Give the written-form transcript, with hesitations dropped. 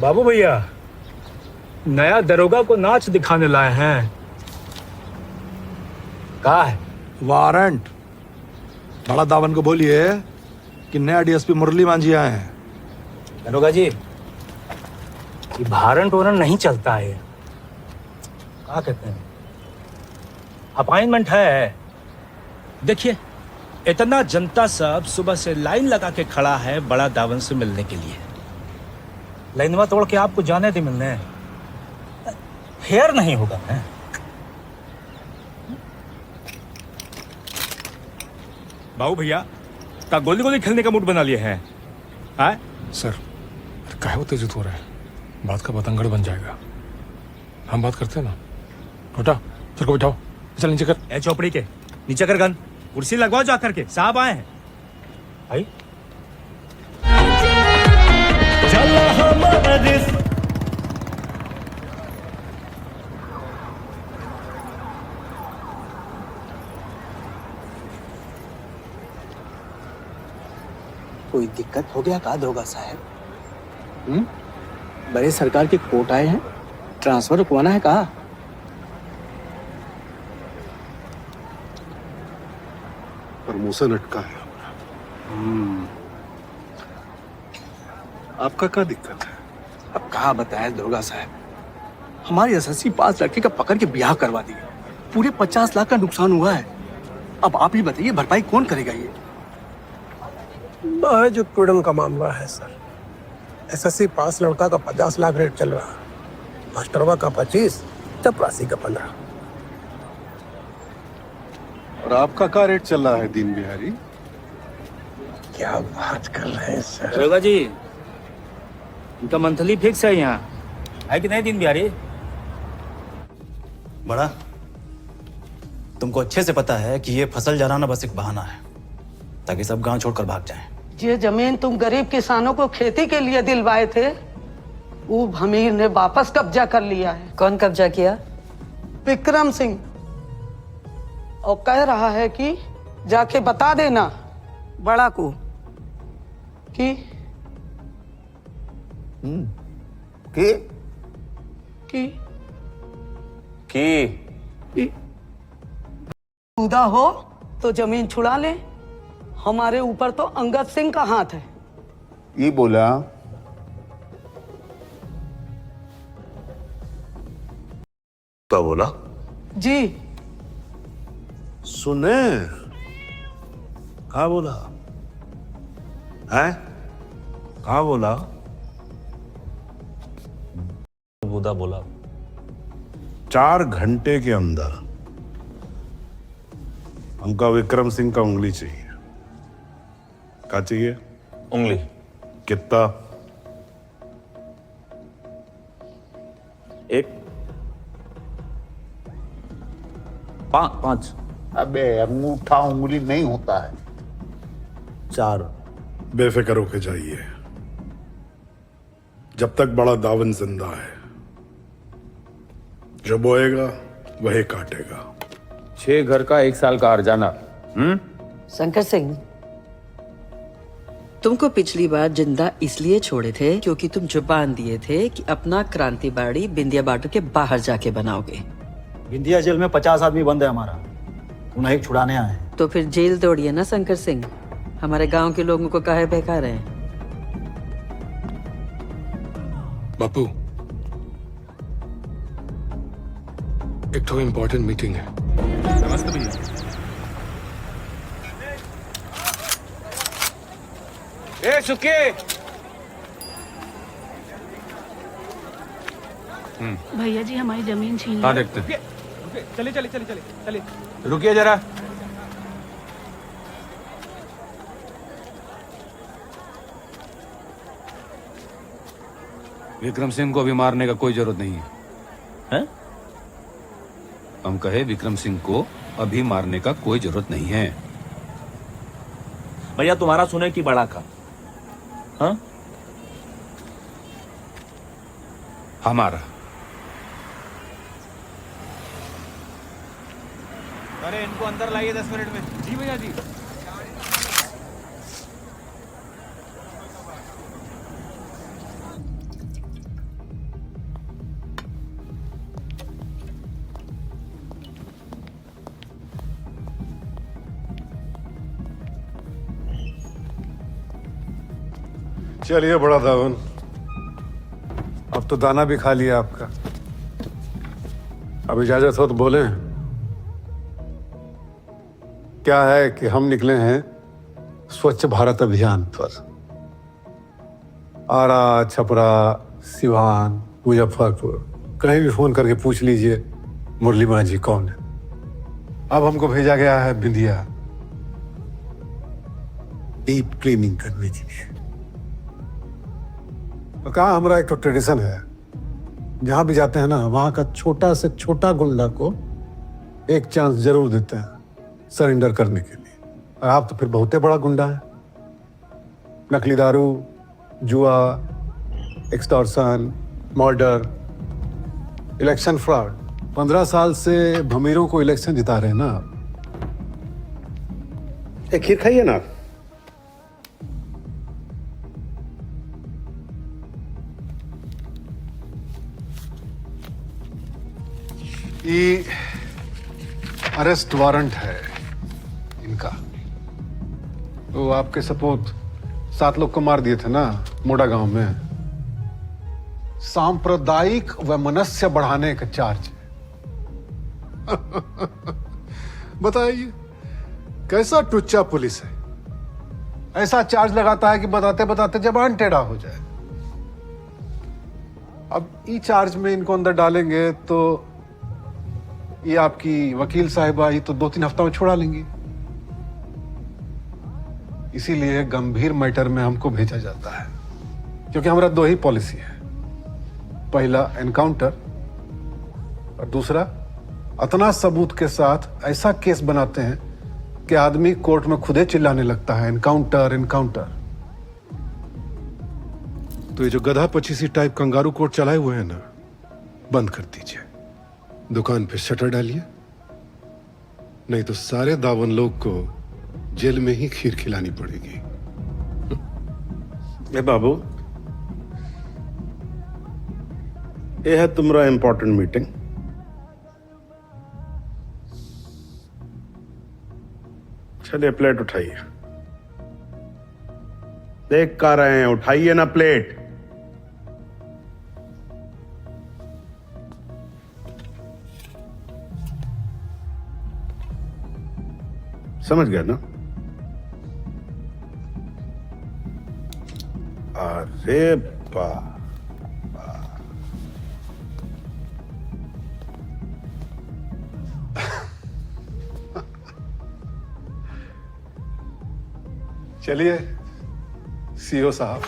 बाबू भैया, नया दरोगा को नाच दिखाने लाए हैं। कहा है? वारंट। बड़ा दावन को बोलिए कि नया डीएसपी मुरली मांझी आए हैं। दरोगा जी, ये वारंट वारंट नहीं चलता है। क्या कहते हैं, अपॉइंटमेंट है। देखिए, इतना जनता सब सुबह से लाइन लगा के खड़ा है बड़ा दावन से मिलने के लिए। लाइनवा तोड़ के आपको जाने दे मिलने, फेयर नहीं होगा। है बाबू भैया का गोली गोली खेलने का मूड बना लिए हैं। सर, काहे उत्तेजित हो रहा है? बात का बतंगड़ बन जाएगा। हम बात करते हैं ना। छोटा, सर को बिठाओ। चल नीचे कर। ए चौपड़ी के नीचे कर गन, कुर्सी लगवाओ जा करके। साहब आए हैं। भाई कोई दिक्कत हो गया का दरोगा साहब? बड़े सरकार के कोर्ट आए हैं, ट्रांसफर रुकवाना है कहा? प्रमोशन अटका है। आपका क्या दिक्कत है? अब कहा बताया दरोगा साहब, हमारे एसएससी पास लड़के का पकड़ के ब्याह करवा दिया। पूरे 50 लाख का नुकसान हुआ है। अब आप ही बताइए, भरपाई कौन करेगा? ये महज उत्पीड़न का मामला है सर। एसएससी पास लड़का का 50 लाख रेट चल रहा, मास्टरवा का 25, चपरासी का 15। और आपका क्या रेट चल रहा है दीन बिहारी? क्या बात कर रहे हैं सर? दरोगा जी, इनका मंथली फिक्स है यहाँ, है कि नहीं दिन बिहारी? बड़ा, तुमको अच्छे से पता है कि ये फसल जलाना बस एक बहाना है ताकि सब गांव छोड़कर भाग जाएं। ये जमीन तुम गरीब किसानों को खेती के लिए दिलवाए थे, वो अमीर ने वापस कब्जा कर लिया है। कौन कब्जा किया? विक्रम सिंह। और कह रहा है कि जाके बता देना बड़ा को कि कि खुदा हो तो जमीन छुड़ा ले। हमारे ऊपर तो अंगद सिंह का हाथ है। ये बोला क्या बोला? जी सुने क्या बोला है? क्या बोला? बुदा बोला 4 घंटे के अंदर हमका विक्रम सिंह का उंगली चाहिए। क्या चाहिए? उंगली। कितना? 1 5। अबे अंगूठा उंगली नहीं होता है। 4। बेफिक्र होके जाइए, जब तक बड़ा दावन जिंदा है, जो बोएगा वही काटेगा। 6 घर का 1 साल का अर्जाना। शंकर सिंह, तुमको पिछली बार जिंदा इसलिए छोड़े थे क्योंकि तुम जुबान दिए थे कि अपना क्रांति बाड़ी बिंदिया बॉर्डर के बाहर जाके बनाओगे। बिंदिया जेल में 50 आदमी बंद है हमारा, उन्हें एक छुड़ाने आए हैं। तो फिर जेल तोड़िए ना शंकर सिंह, हमारे गांव के लोगों को काहे बहका रहे हैं? बापू, एक तो इम्पोर्टेंट मीटिंग है। नमस्ते भैया। ए सुके, भैया जी हमारी जमीन छीन हाँ ली। देखते हैं। चलिए। रुकिए जरा। विक्रम सिंह को अभी मारने का कोई जरूरत नहीं है। हैं? हम कहे विक्रम सिंह को अभी मारने का कोई जरूरत नहीं है। भैया तुम्हारा सुने कि बड़ा का? हाँ? हमारा। अरे इनको अंदर लाइए 10 मिनट में। जी भैया जी। चलिए बड़ा दावन, अब तो दाना भी खा लिया आपका। अब इजाजत हो तो बोले। क्या है कि हम निकले हैं स्वच्छ भारत अभियान पर। आरा, छपरा, सिवान, मुजफ्फरपुर, कहीं भी फोन करके पूछ लीजिए मुरली माझी कौन है। अब हमको भेजा गया है बिंदिया डीप क्लीनिंग करने के लिए। तो कहा हमारा एक तो ट्रेडिशन है, जहां भी जाते हैं ना वहां का छोटा से छोटा गुंडा को एक चांस जरूर देते हैं सरेंडर करने के लिए। और आप तो फिर बहुते बड़ा गुंडा है। नकली दारू, जुआ, एक्सटॉर्शन, मर्डर, इलेक्शन फ्रॉड। 15 साल से भमीरों को इलेक्शन जिता रहे हैं ना आप। एक खीर खाइए ना। ये अरेस्ट वारंट है इनका। तो आपके सपूत 7 लोग को मार दिए थे ना मोड़ा गांव में। सांप्रदायिक वैमनस्य बढ़ाने का चार्ज है। बताइए कैसा टुच्चा पुलिस है, ऐसा चार्ज लगाता है कि बताते बताते जबान टेढ़ा हो जाए। अब ई चार्ज में इनको अंदर डालेंगे तो ये आपकी वकील साहिबा ही तो 2-3 हफ्ता में छुड़ा लेंगी। इसीलिए गंभीर मैटर में हमको भेजा जाता है, क्योंकि हमारा 2 ही पॉलिसी है। पहला एनकाउंटर और दूसरा अतना सबूत के साथ ऐसा केस बनाते हैं कि आदमी कोर्ट में खुदे चिल्लाने लगता है एनकाउंटर एनकाउंटर। तो ये जो गधा पचीसी टाइप कंगारू कोर्ट चलाए हुए हैं ना, बंद कर दीजिए। दुकान पे शटर डालिए, नहीं तो सारे दावन लोग को जेल में ही खीर खिलानी पड़ेगी। ए बाबू, ये है तुम्हारा इंपॉर्टेंट मीटिंग। चलिए प्लेट उठाइए। देख कर रहे हैं, उठाइए ना प्लेट। समझ गया ना? अरे वाह, चलिए सीओ साहब,